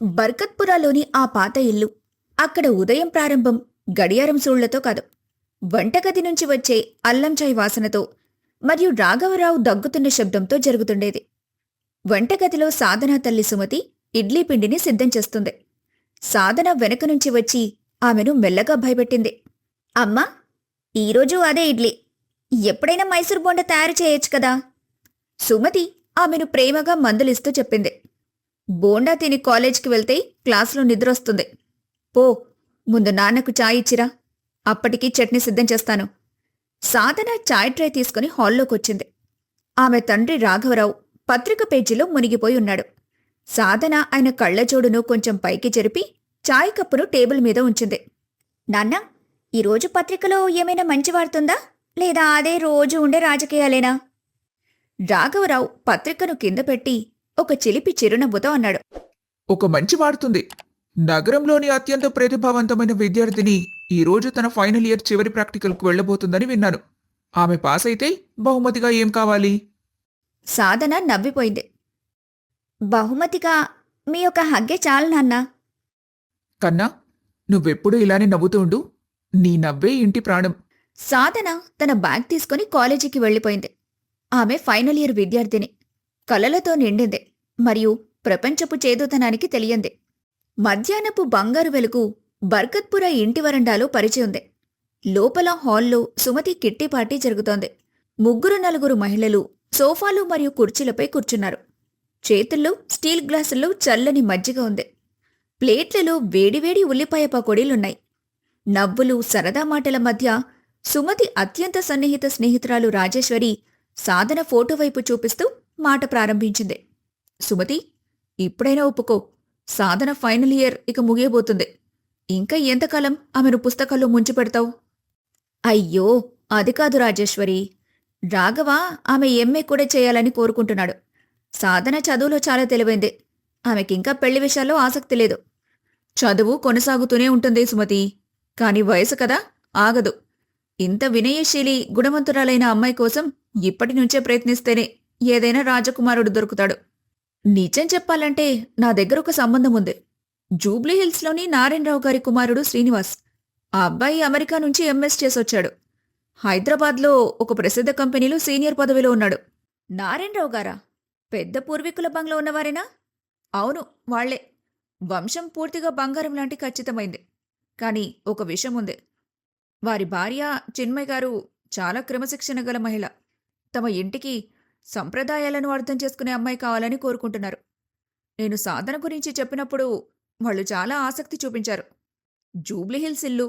బర్కత్పురాలోని ఆ పాత ఇల్లు. అక్కడ ఉదయం ప్రారంభం గడియారం సూళ్లతో కాదు, వంటగది నుంచి వచ్చే అల్లం చాయ్ వాసనతో మరియు రాఘవరావు దగ్గుతున్న శబ్దంతో జరుగుతుండేది. వంటగదిలో సాధనా తల్లి సుమతి ఇడ్లీ పిండిని సిద్ధం చేస్తుంది. సాధన వెనక నుంచి వచ్చి ఆమెను మెల్లగా భయపెట్టింది. అమ్మా, ఈరోజు అదే ఇడ్లీ. ఎప్పుడైనా మైసూర్ బోండ తయారు చేయొచ్చు కదా. సుమతి ఆమెను ప్రేమగా మందులిస్తూ చెప్పింది. బోండా తిని కాలేజ్కి వెళ్తే క్లాసులో నిద్రొస్తుంది. పో, ముందు నాన్నకు చాయ్ ఇచ్చిరా, అప్పటికి చట్నీ సిద్ధం చేస్తాను. సాధన చాయ్ ట్రే తీసుకుని హాల్లోకొచ్చింది. ఆమె తండ్రి రాఘవరావు పత్రిక పేజీలో మునిగిపోయి ఉన్నాడు. సాధన ఆయన కళ్లజోడును కొంచెం పైకి జరిపి చాయ్ కప్పును టేబుల్ మీద ఉంచింది. నాన్నా, ఈరోజు పత్రికలో ఏమైనా మంచి వార్తుందా, లేదా అదే రోజు ఉండే రాజకీయాలేనా? రాఘవరావు పత్రికను కింద పెట్టి ఒక చిలిపి చిరునవ్వుతో అన్నాడు. ఒక మంచి వార్తుంది. నగరంలోని అత్యంత ప్రతిభావంతమైన విద్యార్థిని ఈరోజు తన ఫైనల్ ఇయర్ చివరి ప్రాక్టికల్కు వెళ్లబోతుందని విన్నాను. ఆమె పాస్ అయితే బహుమతిగా ఏం కావాలి? సాధన నవ్విపోయింది. బహుమతిగా మీ యొక్క హగ్గే చాలు నాన్నా. కన్నా, నువ్వెప్పుడూ ఇలానే నవ్వుతూ ఉండు. నీ నవ్వే ఇంటి ప్రాణం. సాధన తన బ్యాగ్ తీసుకుని కాలేజీకి వెళ్ళిపోయింది. ఆమె ఫైనల్ ఇయర్ విద్యార్థిని. కలలతో నిండింది మరియు ప్రపంచపు చేదుతనానికి తెలియంది. మధ్యాహ్నపు బంగారు వెలుగు బర్కత్పుర ఇంటి వరండాలో పరిచయుంది. లోపల హాల్లో సుమతి కిట్టి పార్టీ జరుగుతోంది. 3-4 మహిళలు సోఫాలు మరియు కుర్చీలపై కూర్చున్నారు. చేతుల్లో స్టీల్ గ్లాసుల్లో చల్లని మజ్జిగ ఉంది. ప్లేట్లలో వేడివేడి ఉల్లిపాయ పకోడీలున్నాయి. నవ్వులు, సరదా మాటల మధ్య సుమతి అత్యంత సన్నిహిత స్నేహితురాలు రాజేశ్వరి సాధన ఫోటో వైపు చూపిస్తూ మాట ప్రారంభించింది. సుమతి, ఇప్పుడైనా ఒప్పుకో. సాధన ఫైనల్ ఇయర్ ఇక ముగియబోతుంది. ఇంకా ఎంతకాలం ఆమెను పుస్తకాల్లో ముంచిపెడతావు? అయ్యో, అది కాదు రాజేశ్వరి. రాఘవ ఆమె ఎంఏ కూడా చేయాలని కోరుకుంటున్నాడు. సాధన చదువులో చాలా తెలివైంది. ఆమెకింకా పెళ్లి విషయాల్లో ఆసక్తి లేదు. చదువు కొనసాగుతూనే ఉంటుంది సుమతి, కాని వయసు కదా, ఆగదు. ఇంత వినయశీలి, గుణవంతురాలైన అమ్మాయి కోసం ఇప్పటి నుంచే ప్రయత్నిస్తేనే ఏదైనా రాజకుమారుడు దొరుకుతాడు. నిజం చెప్పాలంటే నా దగ్గర ఒక సంబంధం ఉంది. జూబ్లీహిల్స్లోని నారాయణరావు గారి కుమారుడు శ్రీనివాస్. ఆ అబ్బాయి అమెరికా నుంచి ఎంఎస్ చేసొచ్చాడు. హైదరాబాద్లో ఒక ప్రసిద్ధ కంపెనీలో సీనియర్ పదవిలో ఉన్నాడు. నారాయణరావు గారా? పెద్ద పూర్వీకుల బంగ్లా ఉన్నవారేనా? అవును, వాళ్లే. వంశం పూర్తిగా బంగారం లాంటి ఖచ్చితమైంది. కాని ఒక విషయం ఉంది. వారి భార్య చిన్మయ్ గారు చాలా క్రమశిక్షణ గల మహిళ. తమ ఇంటికి సంప్రదాయాలను అర్థం చేసుకునే అమ్మాయి కావాలని కోరుకుంటున్నారు. నేను సాధన గురించి చెప్పినప్పుడు వాళ్ళు చాలా ఆసక్తి చూపించారు. జూబ్లీహిల్స్ ఇల్లు.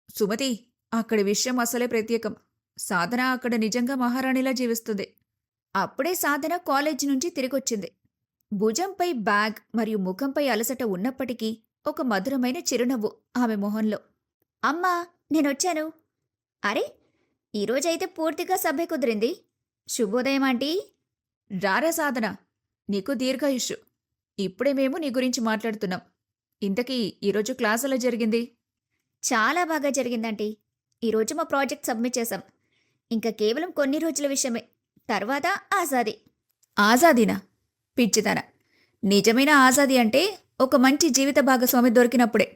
సుమతి, అక్కడి విషయం అసలే ప్రత్యేకం. సాధన అక్కడ నిజంగా మహారాణిలా జీవిస్తుంది. అప్పుడే సాధన కాలేజీ నుంచి తిరిగొచ్చింది. భుజంపై బ్యాగ్ మరియు ముఖంపై అలసట ఉన్నప్పటికీ ఒక మధురమైన చిరునవ్వు ఆమె మొహంలో. అమ్మా, నేనొచ్చాను. అరే, ఈరోజైతే పూర్తిగా సభ్య కుదిరింది. శుభోదయం ఆంటీ. రారా సాధన, నీకు దీర్ఘాయుష్షు. ఇప్పుడే మేము నీ గురించి మాట్లాడుతున్నాం. ఇంతకీ ఈరోజు క్లాస్ ఎలా జరిగింది? చాలా బాగా జరిగిందంటీ. ఈరోజు మా ప్రాజెక్ట్ సబ్మిట్ చేశాం. ఇంకా కేవలం కొన్ని రోజుల విషయమే. తర్వాత ఆజాదీ. ఆజాదీనా? పిచ్చితన. నిజమైన ఆజాదీ అంటే ఒక మంచి జీవిత భాగస్వామి దొరికినప్పుడే.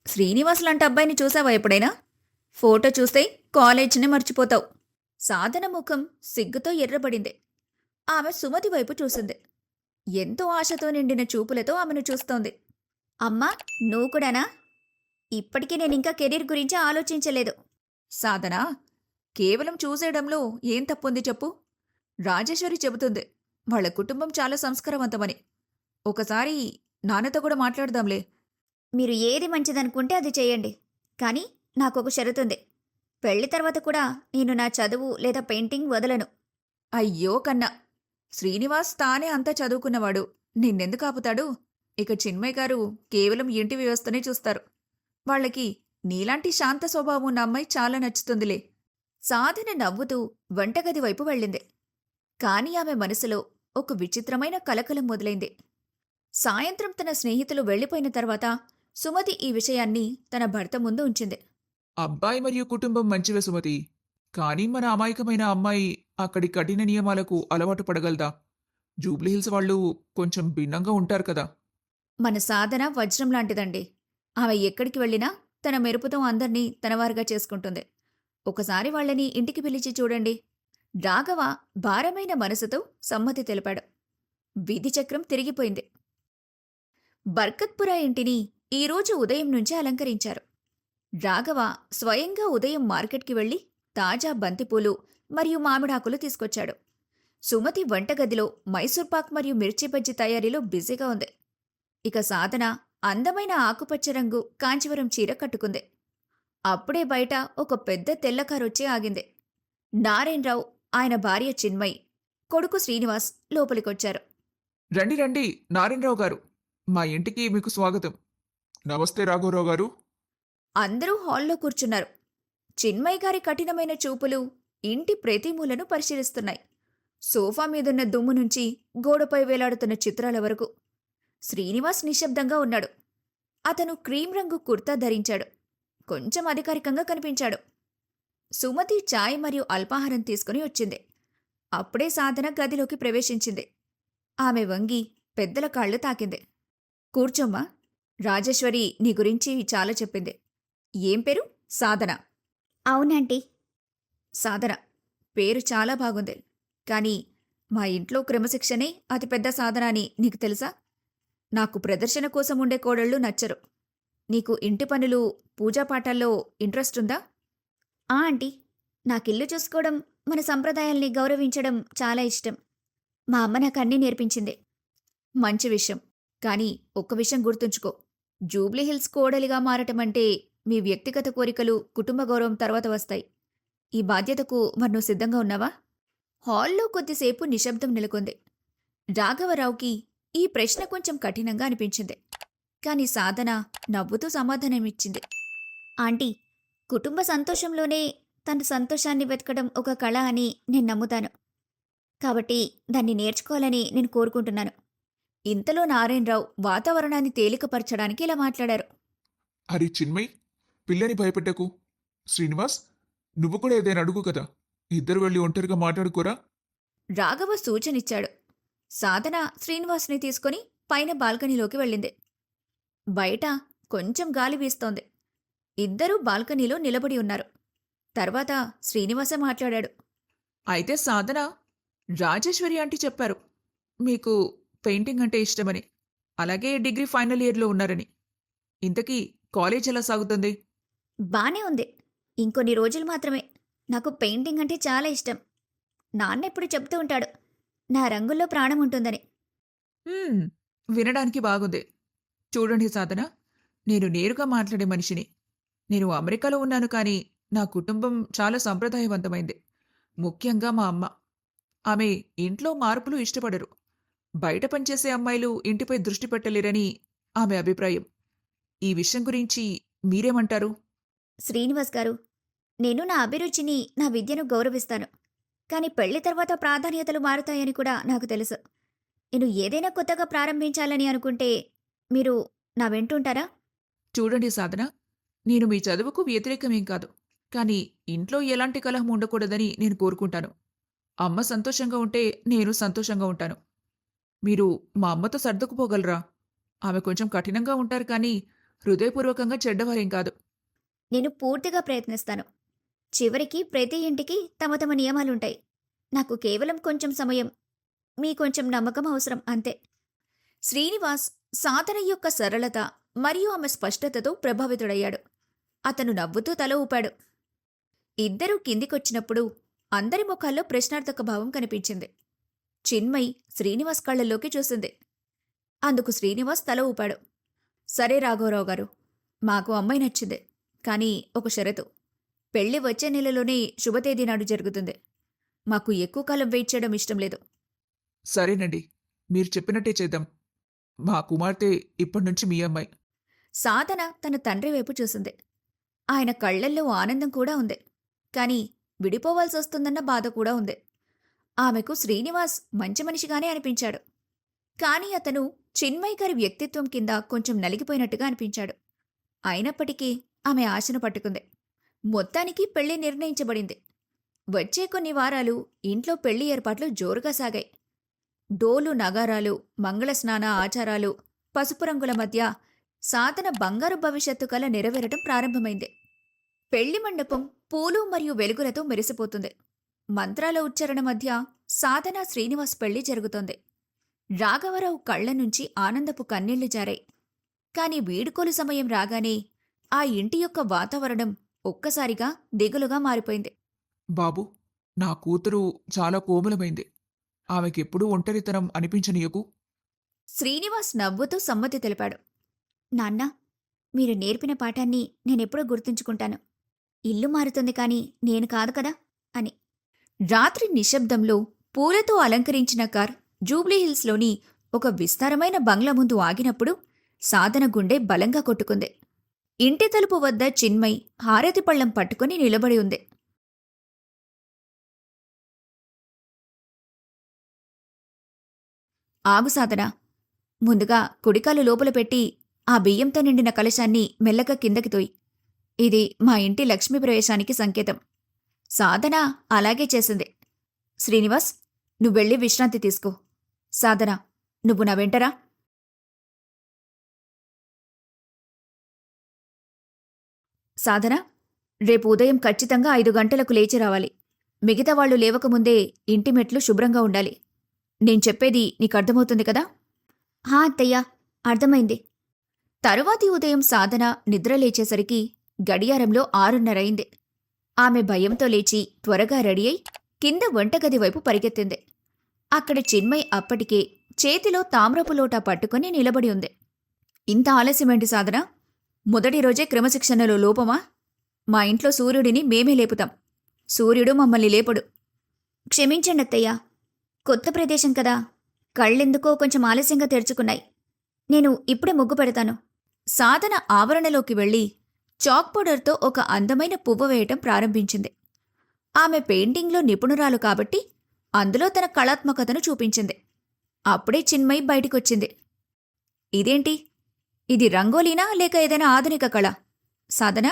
శ్రీనివాస్ లాంటి అబ్బాయిని చూసావా ఎప్పుడైనా? ఫోటో చూస్తే కాలేజీని మర్చిపోతావు. సాధన ముఖం సిగ్గుతో ఎర్రబడింది. ఆమె సుమతి వైపు చూసింది. ఎంతో ఆశతో నిండిన చూపులతో ఆమెను చూస్తోంది. అమ్మా, నువ్వు కూడానా? ఇప్పటికీ నేనింకా కెరీర్ గురించి ఆలోచించలేదు. సాధన, కేవలం చూసేయడంలో ఏం తప్పుంది చెప్పు? రాజేశ్వరి చెబుతుంది వాళ్ళ కుటుంబం చాలా సంస్కారవంతమని. ఒకసారి నాన్నతో కూడా మాట్లాడదాంలే. మీరు ఏది మంచిదనుకుంటే అది చేయండి. కానీ నాకొక షరతుంది. పెళ్లి తర్వాత కూడా నేను నా చదువు లేదా పెయింటింగ్ వదలను. అయ్యో కన్నా, శ్రీనివాస్ తానే అంతా చదువుకున్నవాడు. నిన్నెందుకు ఆపుతాడు? ఇక చిన్మయ్ గారు కేవలం ఇంటి వ్యవస్థనే చూస్తారు. వాళ్ళకి నీలాంటి శాంత స్వభావం ఉన్న అమ్మాయి చాలా నచ్చుతుందిలే. సాధన నవ్వుతూ వంటగది వైపు వెళ్ళింది. కాని ఆమె మనసులో ఒక విచిత్రమైన కలకలం మొదలైంది. సాయంత్రం తన స్నేహితులు వెళ్లిపోయిన తర్వాత సుమతి ఈ విషయాన్ని తన భర్త ముందు ఉంచింది. అబ్బాయి మరియు కుటుంబం మంచివే సుమతి. కానీ మన అమాయకమైన అమ్మాయి అక్కడి కఠిన నియమాలకు అలవాటు పడగలదా? జూబ్లీహిల్స్ వాళ్ళు కొంచెం భిన్నంగా ఉంటారు కదా. మన సాధన వజ్రం లాంటిదండి. ఆమె ఎక్కడికి వెళ్ళినా తన మెరుపుతో అందర్నీ తనవారుగా చేసుకుంటుంది. ఒకసారి వాళ్ళని ఇంటికి పిలిచి చూడండి. రాఘవ భారమైన మనసుతో సమ్మతి తెలిపాడు. వీధి చక్రం తిరిగిపోయింది. బర్కత్పురా ఇంటిని ఈరోజు ఉదయం నుంచే అలంకరించారు. రాఘవ స్వయంగా ఉదయం మార్కెట్కి వెళ్లి తాజా బంతిపూలు మరియు మామిడాకులు తీసుకొచ్చాడు. సుమతి వంటగదిలో మైసూర్పాక్ మరియు మిర్చి బజ్జీ తయారీలో బిజీగా ఉంది. ఇక సాధన అందమైన ఆకుపచ్చ రంగు కాంచీవరం చీర కట్టుకుంది. అప్పుడే బయట ఒక పెద్ద తెల్ల కారొచ్చి ఆగింది. నారాయణరావు, ఆయన భార్య చిన్మయి, కొడుకు శ్రీనివాస్ లోపలికొచ్చారు. రండి రండి నారాయణరావు గారు, మా ఇంటికి మీకు స్వాగతం. నమస్తే రాఘవరావు గారు. అందరూ హాల్లో కూర్చున్నారు. చిన్మయి గారి కఠినమైన చూపులు ఇంటి ప్రతి మూలను పరిశీలిస్తున్నాయి. సోఫా మీదున్న దుమ్ము నుంచి గోడపై వేలాడుతున్న చిత్రాల వరకు. శ్రీనివాస్ నిశ్శబ్దంగా ఉన్నాడు. అతను క్రీం రంగు కుర్తా ధరించాడు. కొంచెం అధికారికంగా కనిపించాడు. సుమతి చాయ్ మరియు అల్పాహారం తీసుకుని వచ్చింది. అప్పుడే సాధన గదిలోకి ప్రవేశించింది. ఆమె వంగి పెద్దల కాళ్ళు తాకింది. కూర్చోమ్మా, రాజేశ్వరి నీ గురించి చాలా చెప్పింది. ఏం పేరు? సాధన. అవునంటీ. సాధన పేరు చాలా బాగుంది. కానీ మా ఇంట్లో క్రమశిక్షణే అతిపెద్ద సాధన అని నీకు తెలుసా? నాకు ప్రదర్శన కోసం ఉండే కోడళ్ళు నచ్చరు. నీకు ఇంటి పనులు, పూజాపాఠాల్లో ఇంట్రెస్ట్ ఉందా? ఆంటీ, నాకిల్లు చూసుకోవడం, మన సంప్రదాయాల్ని గౌరవించడం చాలా ఇష్టం. మా అమ్మ నాకు అన్నీ నేర్పించింది. మంచి విషయం. కానీ ఒక్క విషయం గుర్తుంచుకో. జూబ్లీహిల్స్ కోడలిగా మారటమంటే మీ వ్యక్తిగత కోరికలు, కుటుంబ గౌరవం తర్వాత వస్తాయి. ఈ బాధ్యతకు మరి నువ్వు సిద్ధంగా ఉన్నావా? హాల్లో కొద్దిసేపు నిశ్శబ్దం నెలకొంది. రాఘవరావుకి ఈ ప్రశ్న కొంచెం కఠినంగా అనిపించింది. కాని సాధన నవ్వుతూ సమాధానమిచ్చింది. ఆంటీ, కుటుంబ సంతోషంలోనే తన సంతోషాన్ని వెతకడం ఒక కళ అని నేను నమ్ముతాను. కాబట్టి దాన్ని నేర్చుకోవాలని నేను కోరుకుంటున్నాను. ఇంతలో నారాయణరావు వాతావరణాన్ని తేలికపరచడానికి ఇలా మాట్లాడారు. అరే చిన్మయ్, పిల్లని భయపెట్టకు. శ్రీనివాస్, నువ్వు కూడా ఏదైనా అడుగు కదా. ఇద్దరు వెళ్ళి ఒంటరిగా మాట్లాడుకోరా. రాఘవ సూచనిచ్చాడు. సాధన శ్రీనివాస్ని తీసుకుని పైన బాల్కనీలోకి వెళ్ళింది. బయట కొంచెం గాలి వీస్తోంది. ఇద్దరూ బాల్కనీలో నిలబడి ఉన్నారు. తర్వాత శ్రీనివాసే మాట్లాడాడు. అయితే సాధన, రాజేశ్వరి ఆంటీ చెప్పారు మీకు పెయింటింగ్ అంటే ఇష్టమని, అలాగే డిగ్రీ ఫైనల్ ఇయర్లో ఉన్నారని. ఇంతకీ కాలేజ్ ఎలా సాగుతుంది? బానే ఉంది. ఇంకొన్ని రోజులు మాత్రమే. నాకు పెయింటింగ్ అంటే చాలా ఇష్టం. నాన్న ఎప్పుడు చెప్తూ ఉంటాడు, నా రంగుల్లో ప్రాణం ఉంటుందని. వినడానికి బాగుంది. చూడండి సాధన, నేను నేరుగా మాట్లాడే మనిషిని. నేను అమెరికాలో ఉన్నాను, కానీ నా కుటుంబం చాలా సంప్రదాయవంతమైంది. ముఖ్యంగా మా అమ్మ. ఆమె ఇంట్లో మార్పులు ఇష్టపడరు. బయట పనిచేసే అమ్మాయిలు ఇంటిపై దృష్టి పెట్టలేరని ఆమె అభిప్రాయం. ఈ విషయం గురించి మీరేమంటారు? శ్రీనివాస్ గారు, నేను నా అభిరుచిని, నా విద్యను గౌరవిస్తాను. కానీ పెళ్లి తర్వాత ప్రాధాన్యతలు మారుతాయని కూడా నాకు తెలుసు. నేను ఏదైనా కొత్తగా ప్రారంభించాలని అనుకుంటే మీరు నా వెంటుంటారా? చూడండి సాధన, నేను మీ చదువుకు వ్యతిరేకమేం కాదు. కానీ ఇంట్లో ఎలాంటి కలహం ఉండకూడదని నేను కోరుకుంటాను. అమ్మ సంతోషంగా ఉంటే నేను సంతోషంగా ఉంటాను. మీరు మా అమ్మతో సర్దుకుపోగలరా? ఆమె కొంచెం కఠినంగా ఉంటారు, కానీ హృదయపూర్వకంగా చెడ్డవారేం కాదు. నేను పూర్తిగా ప్రయత్నిస్తాను. చివరికి ప్రతి ఇంటికి తమ తమ నియమాలుంటాయి. నాకు కేవలం కొంచెం సమయం, మీ కొంచెం నమ్మకం అవసరం, అంతే. శ్రీనివాస్ సాధన యొక్క సరళత మరియు ఆమె స్పష్టతతో ప్రభావితుడయ్యాడు. అతను నవ్వుతూ తల ఊపాడు. ఇద్దరూ కిందికొచ్చినప్పుడు అందరి ముఖాల్లో ప్రశ్నార్థక భావం కనిపించింది. చిన్మయి శ్రీనివాస్ కళ్ళల్లోకి చూసింది. అందుకు శ్రీనివాస్ తల ఊపాడు. సరే రాఘవరావు గారు, మాకు అమ్మాయి నచ్చింది. కానీ ఒక షరతు. పెళ్లి వచ్చే నెలలోనే శుభతేదీ నాడు జరుగుతుంది. మాకు ఎక్కువ కాలం వెయిట్ చేయడం ఇష్టం లేదు. సరేనండి, మీరు చెప్పినట్టే చేద్దాం. మా కుమార్తె ఇప్పటినుంచి మీ అమ్మాయి. సాధన తన తండ్రి వైపు చూసింది. ఆయన కళ్లల్లో ఆనందం కూడా ఉంది. కాని విడిపోవాల్సి వస్తుందన్న బాధ కూడా ఉంది. ఆమెకు శ్రీనివాస్ మంచి మనిషిగానే అనిపించాడు. కాని అతను చిన్మయి గారి వ్యక్తిత్వం కింద కొంచెం నలిగిపోయినట్టుగా అనిపించాడు. అయినప్పటికీ ఆమె ఆశను పట్టుకుంది. మొత్తానికి పెళ్లి నిర్ణయించబడింది. వచ్చే కొన్ని వారాలు ఇంట్లో పెళ్లి ఏర్పాట్లు జోరుగా సాగాయి. డోలు నగారాలు, మంగళస్నాన ఆచారాలు, పసుపు రంగుల మధ్య సాధన బంగారు భవిష్యత్తు కల నెరవేరటం ప్రారంభమైంది. పెళ్లి మండపం పూలు మరియు వెలుగులతో మెరిసిపోతుంది. మంత్రాల ఉచ్చారణ మధ్య సాధన శ్రీనివాస్ పెళ్లి జరుగుతోంది. రాఘవరావు కళ్ల నుంచి ఆనందపు కన్నీళ్లు జారాయి. కాని వీడుకోలు సమయం రాగానే ఆ ఇంటి యొక్క వాతావరణం ఒక్కసారిగా దిగులుగా మారిపోయింది. బాబు, నా కూతురు చాలా కోమలమైంది. ఆమెకెప్పుడూ ఒంటరితనం అనిపించనీయకు. శ్రీనివాస్ నవ్వుతూ సమ్మతి తెలిపాడు. నాన్నా, మీరు నేర్పిన పాఠాన్ని నేనెప్పుడూ గుర్తుంచుకుంటాను. ఇల్లు మారుతుంది కానీ నేను కాదు కదా అని. రాత్రి నిశ్శబ్దంలో పూలతో అలంకరించిన కార్ జూబ్లీహిల్స్లోని ఒక విస్తారమైన బంగ్లా ముందు ఆగినప్పుడు సాధన గుండె బలంగా కొట్టుకుంది. ఇంటి తలుపు వద్ద చిన్మయ్ హారతి పళ్ళెం పట్టుకుని నిలబడి ఉంది. ఆగు సాధన, ముందుగా కుడికాలు లోపల పెట్టి ఆ బియ్యంతో నిండిన కలశాన్ని మెల్లగా కిందకి తోయి. ఇది మా ఇంటి లక్ష్మీ ప్రవేశానికి సంకేతం. సాధన అలాగే చేసింది. శ్రీనివాస్, నువ్వెళ్ళి విశ్రాంతి తీసుకో. సాధన, నువ్వు నా వెంటరా. సాధన, రేపు ఉదయం ఖచ్చితంగా 5 గంటలకు లేచి రావాలి. మిగతా వాళ్లు లేవకముందే ఇంటి మెట్లు శుభ్రంగా ఉండాలి. నేను చెప్పేది నీకర్థమవుతుంది కదా? అత్తయ్యా, అర్థమైంది. తరువాతి ఉదయం సాధన నిద్రలేచేసరికి గడియారంలో 6:30 అయింది. ఆమె భయంతో లేచి త్వరగా రెడీ అయి కింద వంటగది వైపు పరిగెత్తింది. అక్కడ చిన్మయ్ అప్పటికే చేతిలో తామ్రపు లోటా పట్టుకుని నిలబడి ఉంది. ఇంత ఆలస్యమేంటి సాధన? మొదటి రోజే క్రమశిక్షణలో లోపమా? మా ఇంట్లో సూర్యుడిని మేమే లేపుతాం. సూర్యుడు మమ్మల్ని లేపడు. క్షమించండి అత్తయ్యా, కొత్త ప్రదేశం కదా, కళ్ళెందుకో కొంచెం ఆలస్యంగా తెరుచుకున్నాయి. నేను ఇప్పుడే ముగ్గు పెడతాను. సాధన ఆవరణలోకి వెళ్లి చాక్ పౌడర్తో ఒక అందమైన పువ్వు వేయటం ప్రారంభించింది. ఆమె పెయింటింగ్లో నిపుణురాలు కాబట్టి అందులో తన కళాత్మకతను చూపించింది. అప్పుడే చిన్మయ్ బయటికొచ్చింది. ఇదేంటి? ఇది రంగోలీనా లేక ఏదైనా ఆధునిక కళ? సాధన,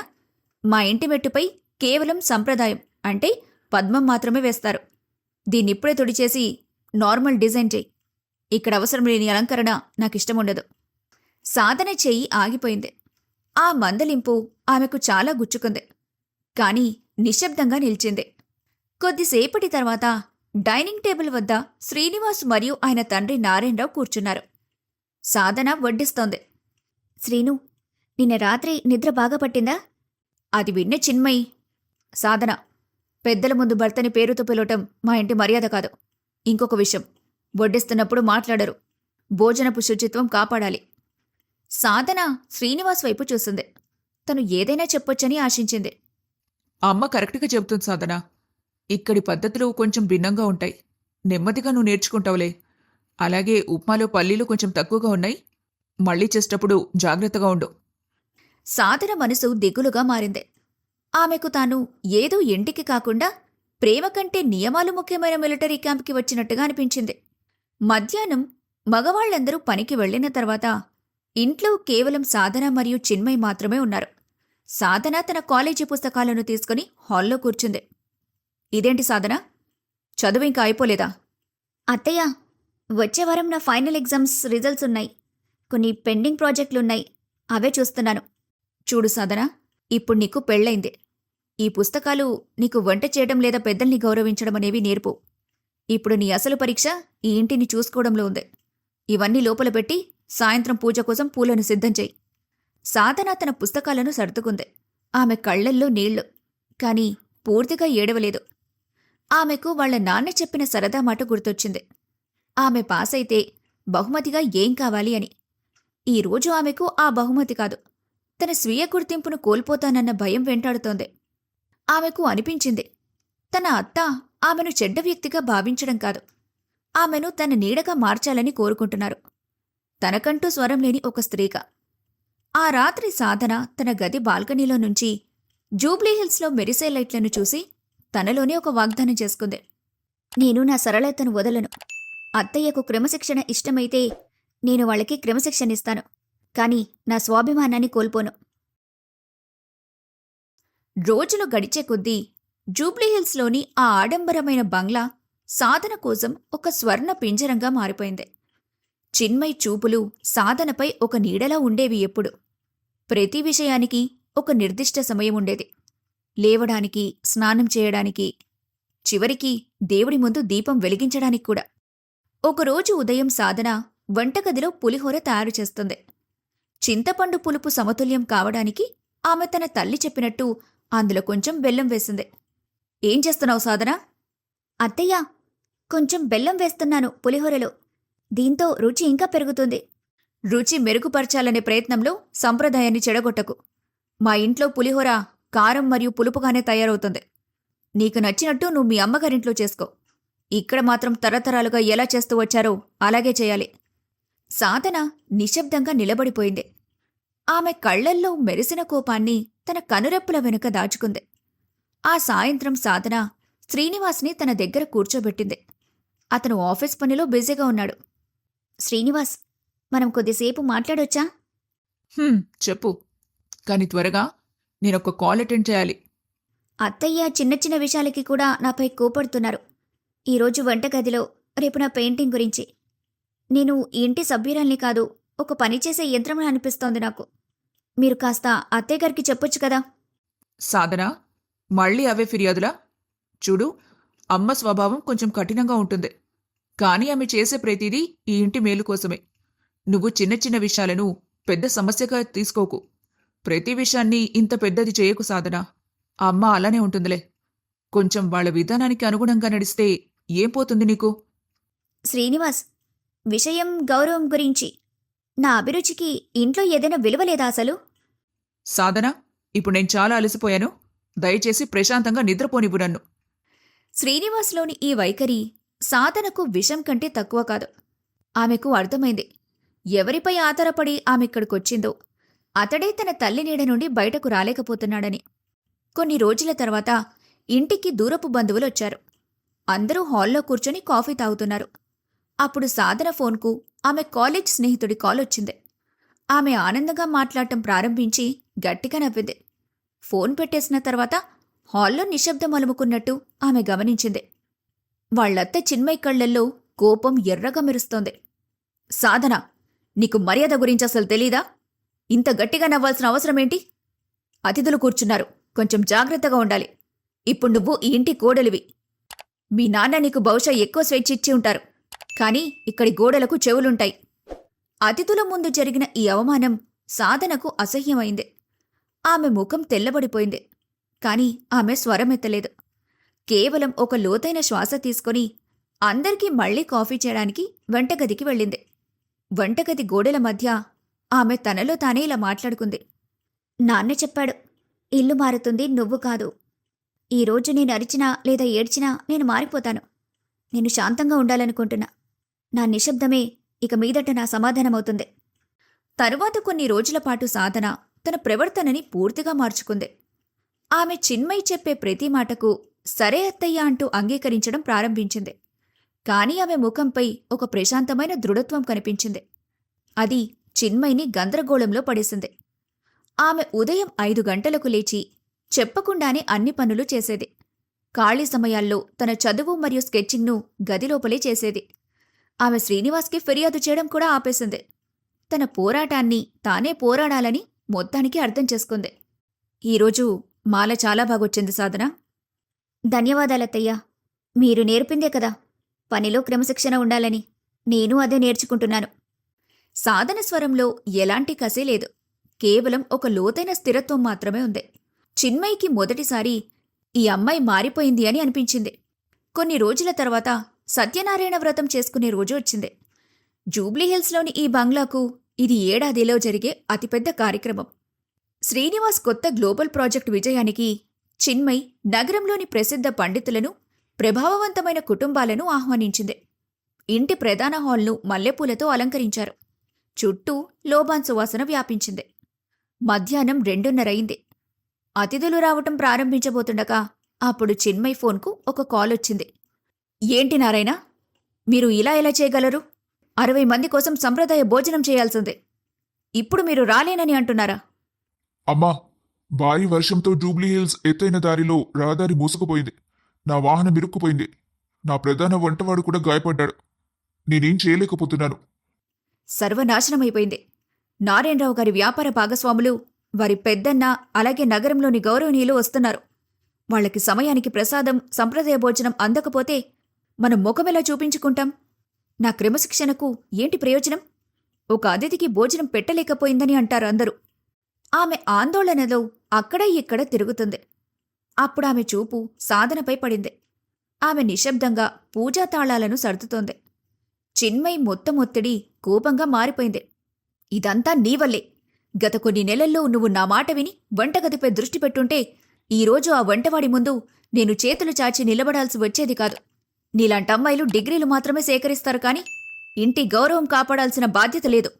మా ఇంటి మెట్టుపై కేవలం సంప్రదాయం అంటే పద్మం మాత్రమే వేస్తారు. దీన్నిప్పుడే తుడిచేసి నార్మల్ డిజైన్ చెయ్యి. ఇక్కడ అవసరం లేని అలంకరణ నాకిష్టముండదు. సాధన చెయ్యి ఆగిపోయింది. ఆ మందలింపు ఆమెకు చాలా గుచ్చుకుంది. కాని నిశ్శబ్దంగా నిల్చింది. కొద్దిసేపటి తర్వాత డైనింగ్ టేబుల్ వద్ద శ్రీనివాస్ మరియు ఆయన తండ్రి నారాయణరావు కూర్చున్నారు. సాధన వడ్డిస్తోంది. శ్రీను, నిన్న రాత్రి నిద్ర బాగా పట్టిందా? అది విన్న చిన్మయి, సాధన, పెద్దల ముందు భర్తని పేరుతో పిలవటం మా ఇంటి మర్యాద కాదు. ఇంకొక విషయం, వడ్డిస్తున్నప్పుడు మాట్లాడరు. భోజనపు శుచిత్వం కాపాడాలి. సాధన శ్రీనివాస్ వైపు చూసింది. తను ఏదైనా చెప్పొచ్చని ఆశించింది. అమ్మ కరెక్ట్గా చెబుతుంది సాధన. ఇక్కడి పద్ధతులు కొంచెం భిన్నంగా ఉంటాయి. నెమ్మదిగా నువ్వు నేర్చుకుంటావులే. అలాగే ఉప్మాలో పల్లీలు కొంచెం తక్కువగా ఉన్నాయి. మళ్ళీ చేసేటప్పుడు జాగ్రత్తగా ఉండు. సాధన మనసు దిగులుగా మారింది. ఆమెకు తాను ఏదో ఇంటికి కాకుండా ప్రేమ కంటే నియమాలు ముఖ్యమైన మిలిటరీ క్యాంప్కి వచ్చినట్టుగా అనిపించింది. మధ్యాహ్నం మగవాళ్లందరూ పనికి వెళ్లిన తర్వాత ఇంట్లో కేవలం సాధన మరియు చిన్మయ్ మాత్రమే ఉన్నారు. సాధన తన కాలేజీ పుస్తకాలను తీసుకుని హాల్లో కూర్చుంది. ఇదేంటి సాధన, చదువు ఇంకా అయిపోలేదా? అత్తయ్య, వచ్చే వారం నా ఫైనల్ ఎగ్జామ్స్ రిజల్ట్స్ ఉన్నాయి. కొన్ని పెండింగ్ ప్రాజెక్టులున్నాయి, అవే చూస్తున్నాను. చూడు సాధన, ఇప్పుడు నీకు పెళ్ళైంది. ఈ పుస్తకాలు నీకు వంట చేయడం లేదా పెద్దల్ని గౌరవించడం అనేవి నేర్పు. ఇప్పుడు నీ అసలు పరీక్ష ఈ ఇంటిని చూసుకోవడంలో ఉంది. ఇవన్నీ లోపల పెట్టి సాయంత్రం పూజ కోసం పూలను సిద్ధం చెయ్యి. సాధన తన పుస్తకాలను సర్దుకుంది. ఆమె కళ్లల్లో నీళ్లు, కాని పూర్తిగా ఏడవలేదు. ఆమెకు వాళ్ల నాన్న చెప్పిన సరదా మాట గుర్తొచ్చింది. ఆమె పాసైతే బహుమతిగా ఏం కావాలి అని. ఈరోజు ఆమెకు ఆ బహుమతి కాదు, తన స్వీయ గుర్తింపును కోల్పోతానన్న భయం వెంటాడుతోంది. ఆమెకు అనిపించింది, తన అత్త ఆమెను చెడ్డ వ్యక్తిగా భావించడం కాదు, ఆమెను తన నీడగా మార్చాలని కోరుకుంటున్నారు. తనకంటూ స్వరం లేని ఒక స్త్రీగా. ఆ రాత్రి సాధన తన గది బాల్కనీలో నుంచి జూబ్లీహిల్స్లో మెరిసే లైట్లను చూసి తనలోనే ఒక వాగ్దానం చేసుకుంది. నేను నా సరళతను వదలను. అత్తయ్యకు క్రమశిక్షణ ఇష్టమైతే నేను వాళ్ళకి క్రమశిక్షణిస్తాను, కానీ నా స్వాభిమానాన్ని కోల్పోను. రోజులు గడిచే కొద్దీ జూబ్లీహిల్స్లోని ఆ ఆడంబరమైన బంగ్లా సాధన కోసం ఒక స్వర్ణ పింజరంగా మారిపోయింది. చిన్మయ్ చూపులు సాధనపై ఒక నీడలా ఉండేవి ఎప్పుడు. ప్రతి విషయానికి ఒక నిర్దిష్ట సమయం ఉండేది. లేవడానికి, స్నానం చేయడానికి, చివరికి దేవుడి ముందు దీపం వెలిగించడానికి కూడా. ఒకరోజు ఉదయం సాధన వంటగదిలో పులిహోర తయారు చేస్తుంది. చింతపండు పులుపు సమతుల్యం కావడానికి ఆమె తన తల్లి చెప్పినట్టు అందులో కొంచెం బెల్లం వేసింది. ఏం చేస్తున్నావు సాధన? అత్తయ్య, కొంచెం బెల్లం వేస్తున్నాను పులిహోరలో. దీంతో రుచి ఇంకా పెరుగుతుంది. రుచి మెరుగుపరచాలనే ప్రయత్నంలో సంప్రదాయాన్ని చెడగొట్టకు. మా ఇంట్లో పులిహోర కారం మరియు పులుపుగానే తయారవుతుంది. నీకు నచ్చినట్టు నువ్వు మీ అమ్మగారింట్లో చేసుకో. ఇక్కడ మాత్రం తరతరాలుగా ఎలా చేస్తూ వచ్చారో అలాగే చేయాలి. సాధన నిశ్శబ్దంగా నిలబడిపోయింది. ఆమె కళ్లల్లో మెరిసిన కోపాన్ని తన కనురెప్పుల వెనుక దాచుకుంది. ఆ సాయంత్రం సాధన శ్రీనివాస్ని తన దగ్గర కూర్చోబెట్టింది. అతను ఆఫీస్ పనిలో బిజీగా ఉన్నాడు. శ్రీనివాస్, మనం కొద్దిసేపు మాట్లాడొచ్చా? చెప్పు. కానీ త్వరగా, నేనొక కాల్ అటెండ్ చేయాలి. అత్తయ్య చిన్న చిన్న విషయాలకి కూడా నాపై కోపడుతున్నారు. ఈరోజు వంటగదిలో రేపు నా పెయింటింగ్ గురించి. నేను ఈ ఇంటి సభ్యురాల్ని కాదు, ఒక పనిచేసే యంత్రం అనిపిస్తోంది నాకు. మీరు కాస్త అత్తయ్య గారికి చెప్పొచ్చు కదా. సాధన, మళ్ళీ అవే ఫిర్యాదులా? చూడు, అమ్మ స్వభావం కొంచెం కఠినంగా ఉంటుంది. కానీ ఆమె చేసే ప్రతిదీ ఈ ఇంటి మేలు కోసమే. నువ్వు చిన్న చిన్న విషయాలను పెద్ద సమస్యగా తీసుకోకు. ప్రతి విషయాన్ని ఇంత పెద్దది చేయకు సాధన. ఆ అమ్మ అలానే ఉంటుందిలే. కొంచెం వాళ్ళ విధానానికి అనుగుణంగా నడిస్తే ఏం పోతుంది నీకు? శ్రీనివాస్, విషయం గౌరవం గురించి. నా అభిరుచికి ఇంట్లో ఏదైనా విలువ లేదా అసలు? సాధన, ఇప్పుడు నేను చాలా అలసిపోయాను. దయచేసి ప్రశాంతంగా నిద్రపోనివ్వు నన్ను. శ్రీనివాస్లోని ఈ వైఖరి సాధనకు విషం కంటే తక్కువ కాదు. ఆమెకు అర్థమైంది, ఎవరిపై ఆధారపడి ఆమెక్కడికొచ్చిందో అతడే తన తల్లి నీడ నుండి బయటకు రాలేకపోతున్నాడని. కొన్ని రోజుల తర్వాత ఇంటికి దూరపు బంధువులొచ్చారు. అందరూ హాల్లో కూర్చొని కాఫీ తాగుతున్నారు. అప్పుడు సాధన ఫోన్కు ఆమె కాలేజ్ స్నేహితుడి కాల్ వచ్చింది. ఆమె ఆనందంగా మాట్లాడటం ప్రారంభించి గట్టిగా నవ్వింది. ఫోన్ పెట్టేసిన తర్వాత హాల్లో నిశ్శబ్దం అలుముకున్నట్టు ఆమె గమనించింది. వాళ్లత్త చిన్మయ్ కళ్లల్లో కోపం ఎర్రగా మెరుస్తోంది. సాధన, నీకు మర్యాద గురించి అసలు తెలీదా? ఇంత గట్టిగా నవ్వాల్సిన అవసరమేంటి? అతిథులు కూర్చున్నారు, కొంచెం జాగ్రత్తగా ఉండాలి. ఇప్పుడు నువ్వు ఈ ఇంటి కోడలివి. మీ నాన్న నీకు బహుశా ఎక్కువ స్వేచ్ఛ ఇచ్చి ఉంటారు, కానీ ఇక్కడి గోడలకు చెవులుంటాయి. అతిథుల ముందు జరిగిన ఈ అవమానం సాధనకు అసహ్యమైంది. ఆమె ముఖం తెల్లబడిపోయింది. కాని ఆమె స్వరమెత్తలేదు. కేవలం ఒక లోతైన శ్వాస తీసుకొని అందరికీ మళ్లీ కాఫీ చేయడానికి వంటగదికి వెళ్ళింది. వంటగది గోడల మధ్య ఆమె తనలో తానే ఇలా మాట్లాడుకుంది. నాన్న చెప్పాడు, ఇల్లు మారుతుంది, నువ్వు కాదు. ఈరోజు నేను అరిచినా లేదా ఏడ్చినా నేను మారిపోతాను. నేను శాంతంగా ఉండాలనుకుంటున్నా. నా నిశ్శబ్దమే ఇక మీదట నా సమాధానమవుతుంది. తరువాత కొన్ని రోజులపాటు సాధన తన ప్రవర్తనని పూర్తిగా మార్చుకుంది. ఆమె చిన్మయ్ చెప్పే ప్రతి మాటకు సరే అత్తయ్య అంటూ అంగీకరించడం ప్రారంభించింది. కాని ఆమె ముఖంపై ఒక ప్రశాంతమైన దృఢత్వం కనిపించింది. అది చిన్మయ్ని గందరగోళంలో పడేసింది. ఆమె ఉదయం 5 గంటలకు లేచి చెప్పకుండానే అన్ని పనులు చేసేది. ఖాళీ సమయాల్లో తన చదువు మరియు స్కెచ్చింగ్ను గదిలోపలే చేసేది. ఆమె శ్రీనివాస్కి ఫిర్యాదు చేయడం కూడా ఆపేసింది. తన పోరాటాన్ని తానే పోరాడాలని మొత్తానికి అర్థం చేసుకుంది. ఈరోజు మాల చాలా బాగొచ్చింది సాధన. ధన్యవాదాలత్తయ్య. మీరు నేర్పిందే కదా పనిలో క్రమశిక్షణ ఉండాలని. నేను అదే నేర్చుకుంటున్నాను. సాధన స్వరంలో ఎలాంటి కసి లేదు. కేవలం ఒక లోతైన స్థిరత్వం మాత్రమే ఉంది. చిన్మయ్కి మొదటిసారి ఈ అమ్మాయి మారిపోయింది అని అనిపించింది. కొన్ని రోజుల తర్వాత సత్యనారాయణ వ్రతం చేసుకునే రోజు వచ్చింది. జూబ్లీహిల్స్లోని ఈ బంగ్లాకు ఇది ఏడాదిలో జరిగే అతిపెద్ద కార్యక్రమం. శ్రీనివాస్ కొత్త గ్లోబల్ ప్రాజెక్టు విజయానికి చిన్మయ్ నగరంలోని ప్రసిద్ధ పండితులను, ప్రభావవంతమైన కుటుంబాలను ఆహ్వానించింది. ఇంటి ప్రధాన హాల్ను మల్లెపూలతో అలంకరించారు. చుట్టూ లోబాన్ సువాసన వ్యాపించింది. మధ్యాహ్నం 2:30 అయింది. అతిథులు రావటం ప్రారంభించబోతుండగా అప్పుడు చిన్మయ్ ఫోన్కు ఒక కాల్ వచ్చింది. ఏంటి నారాయణ, మీరు ఇలా ఎలా చేయగలరు? 60 మంది కోసం సంప్రదాయ భోజనం చేయాల్సిందే. ఇప్పుడు మీరు రాలేనని అంటున్నారా? అమ్మా, భారీ వర్షంతో జూబ్లీహిల్స్ ఎత్తైన దారిలో రహదారి మూసుకుపోయింది. నా వాహనం ఇరుక్కుపోయింది. నా ప్రధాన వంటవాడు కూడా గాయపడ్డాడు. నేనేం చేయలేకపోతున్నాను. సర్వనాశనమైపోయింది. నారాయణరావు గారి వ్యాపార భాగస్వాములు, వారి పెద్దన్న, అలాగే నగరంలోని గౌరవనీయులు వస్తున్నారు. వాళ్ళకి సమయానికి ప్రసాదం, సంప్రదాయ భోజనం అందకపోతే మనం ముఖమెలా చూపించుకుంటాం? నా క్రమశిక్షణకు ఏంటి ప్రయోజనం? ఒక అతిథికి భోజనం పెట్టలేకపోయిందని అంటారు అందరూ. ఆమె ఆందోళనలో అక్కడ ఇక్కడ తిరుగుతుంది. అప్పుడామె చూపు సాధనపై పడింది. ఆమె నిశ్శబ్దంగా పూజా తాళాలను సర్దుతోంది. చిన్మయి మొత్తం ఒత్తిడి కోపంగా మారిపోయింది. ఇదంతా నీవల్లే. గత కొన్ని నెలల్లో నువ్వు నా మాట విని వంటగదిపై దృష్టి పెట్టుంటే ఈరోజు ఆ వంటవాడి ముందు నేను చేతులు చాచి నిలబడాల్సి వచ్చేది కాదు. నీలాంటమ్మాయిలు డిగ్రీలు మాత్రమే సేకరిస్తారు కాని ఇంటి గౌరవం కాపాడాల్సిన బాధ్యత లేదు.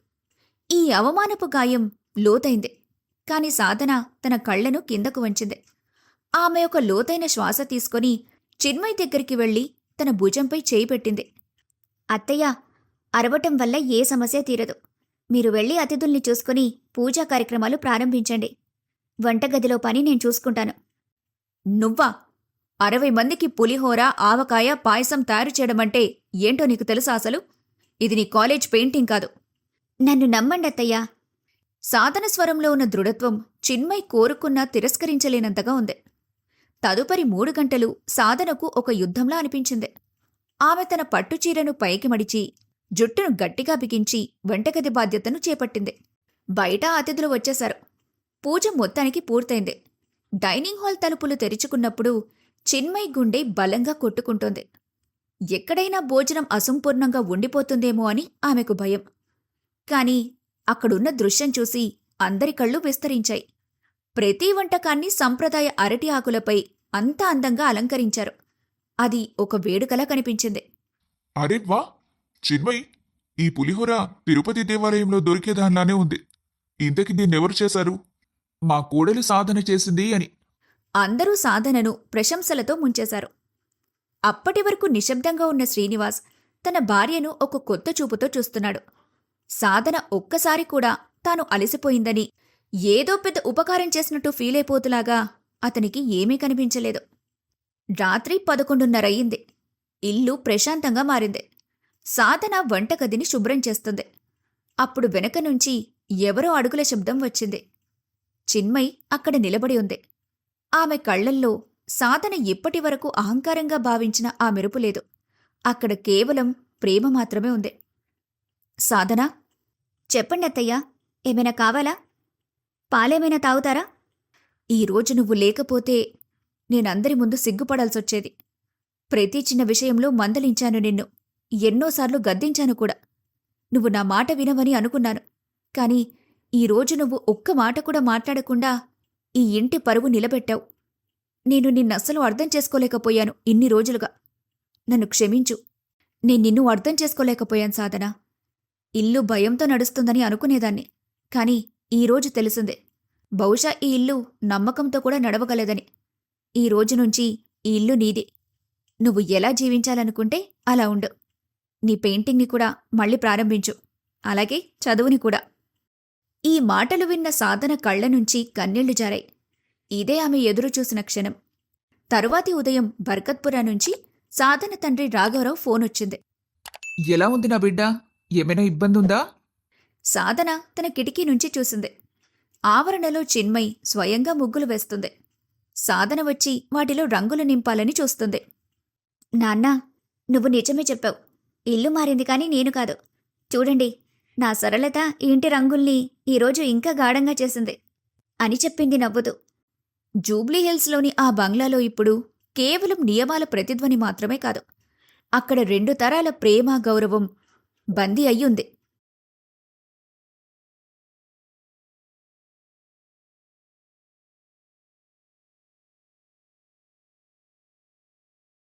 ఈ అవమానపు గాయం లోతైంది. కాని సాధన తన కళ్లను కిందకు వంచింది. ఆమె ఒక లోతైన శ్వాస తీసుకొని చిన్మయి దగ్గరికి వెళ్లి తన భుజంపై చేయి పెట్టింది. అత్తయ్య, అరవటం వల్ల ఏ సమస్య తీరదు. మీరు వెళ్ళి అతిథుల్ని చూసుకుని పూజా కార్యక్రమాలు ప్రారంభించండి. వంటగదిలో పని నేను చూసుకుంటాను. నువ్వా? 60 మందికి పులిహోర, ఆవకాయ, పాయసం తయారు చేయడమంటే ఏంటో నీకు తెలుసా అసలు? ఇది నీ కాలేజ్ పెయింటింగ్ కాదు. నన్ను నమ్మండి అత్తయ్యా. సాధన స్వరంలో ఉన్న దృఢత్వం చిన్మయి కోరుకున్నా తిరస్కరించలేనంతగా ఉంది. తదుపరి 3 గంటలు సాధనకు ఒక యుద్ధంలా అనిపించింది. ఆమె తన పట్టుచీరను పైకి మడిచి, జుట్టును గట్టిగా బిగించి వంటగది బాధ్యతను చేపట్టింది. బయట అతిథులు వచ్చేశారు. పూజ మొత్తానికి పూర్తయింది. డైనింగ్ హాల్ తలుపులు తెరుచుకున్నప్పుడు చిన్మయి గుండె బలంగా కొట్టుకుంటోంది. ఎక్కడైనా భోజనం అసంపూర్ణంగా ఉండిపోతుందేమో అని ఆమెకు భయం. కాని అక్కడున్న దృశ్యం చూసి అందరి కళ్ళు విస్తరించాయి. ప్రతి వంటకాన్ని సంప్రదాయ అరటి ఆకులపై అంత అందంగా అలంకరించారు. అది ఒక వేడుకలా కనిపించింది. అరే వా చిన్మయి, ఈ పులిహోర తిరుపతి దేవాలయంలో దొరికేదానిలానే ఉంది. ఇంతకి దీన్నెవరు చేశారు? మా కోడలు సాధన చేసింది అని. అందరూ సాధనను ప్రశంసలతో ముంచేశారు. అప్పటివరకు నిశ్శబ్దంగా ఉన్న శ్రీనివాస్ తన భార్యను ఒక కొత్త చూపుతో చూస్తున్నాడు. సాధన ఒక్కసారి కూడా తాను అలసిపోయిందని, ఏదో పెద్ద ఉపకారం చేసినట్టు ఫీలైపోతులాగా అతనికి ఏమీ కనిపించలేదు. రాత్రి 11:30 అయింది. ఇల్లు ప్రశాంతంగా మారింది. సాధన వంటగదిని శుభ్రం చేస్తుంది. అప్పుడు వెనక నుంచి ఎవరో అడుగుల శబ్దం వచ్చింది. చిన్మయి అక్కడ నిలబడి ఉంది. ఆమె కళ్లల్లో సాధన ఇప్పటివరకు అహంకారంగా భావించిన ఆ మెరుపు లేదు. అక్కడ కేవలం ప్రేమ మాత్రమే ఉంది. సాధన, చెప్పండి అత్తయ్యా, ఏమైనా కావాలా? పాలేమైనా తాగుతారా? ఈరోజు నువ్వు లేకపోతే నేనందరి ముందు సిగ్గుపడాల్సొచ్చేది. ప్రతి చిన్న విషయంలో మందలించాను నిన్ను. ఎన్నోసార్లు గద్దించాను కూడా. నువ్వు నా మాట వినవని అనుకున్నాను. కాని ఈరోజు నువ్వు ఒక్క మాట కూడా మాట్లాడకుండా ఈ ఇంటి పరువు నిలబెట్టావు. నేను నిన్నస్సలు అర్థం చేసుకోలేకపోయాను ఇన్ని రోజులుగా. నన్ను క్షమించు. నేను నిన్ను అర్థం చేసుకోలేకపోయాను సాధన. ఇల్లు భయంతో నడుస్తుందని అనుకునేదాన్ని. కాని ఈరోజు తెలిసిందే, బహుశా ఈ ఇల్లు నమ్మకంతో కూడా నడవగలదని. ఈ రోజు నుంచి ఈ ఇల్లు నీది. నువ్వు ఎలా జీవించాలనుకుంటే అలా ఉండు. నీ పెయింటింగ్ని కూడా మళ్ళీ ప్రారంభించు. అలాగే చదువుని కూడా. ఈ మాటలు విన్న సాధన కళ్ల నుంచి కన్నీళ్లు జారాయి. ఇదే ఆమె ఎదురుచూసిన క్షణం. తరువాతి ఉదయం బర్కత్పురా నుంచి సాధన తండ్రి రాఘవరావు ఫోనొచ్చింది. ఎలా ఉంది నా బిడ్డ? ఏమైనా ఇబ్బంది ఉందా? సాధన తన కిటికీ నుంచి చూసింది. ఆవరణలో చిన్మయి స్వయంగా ముగ్గులు వేస్తుంది. సాధన వచ్చి వాటిలో రంగులు నింపాలని చూస్తుంది. నాన్నా, నువ్వు నిజమే చెప్పావు. ఇల్లు మారింది కానీ నేను కాదు. చూడండి, నా సరళత ఈ ఇంటి రంగుల్ని ఈరోజు ఇంకా గాఢంగా చేసింది అని చెప్పింది నవ్వుతూ. జూబ్లీహిల్స్లోని ఆ బంగ్లాలో ఇప్పుడు కేవలం నియమాల ప్రతిధ్వని మాత్రమే కాదు, అక్కడ 2 తరాల ప్రేమ, గౌరవం బందీ అయ్యుంది.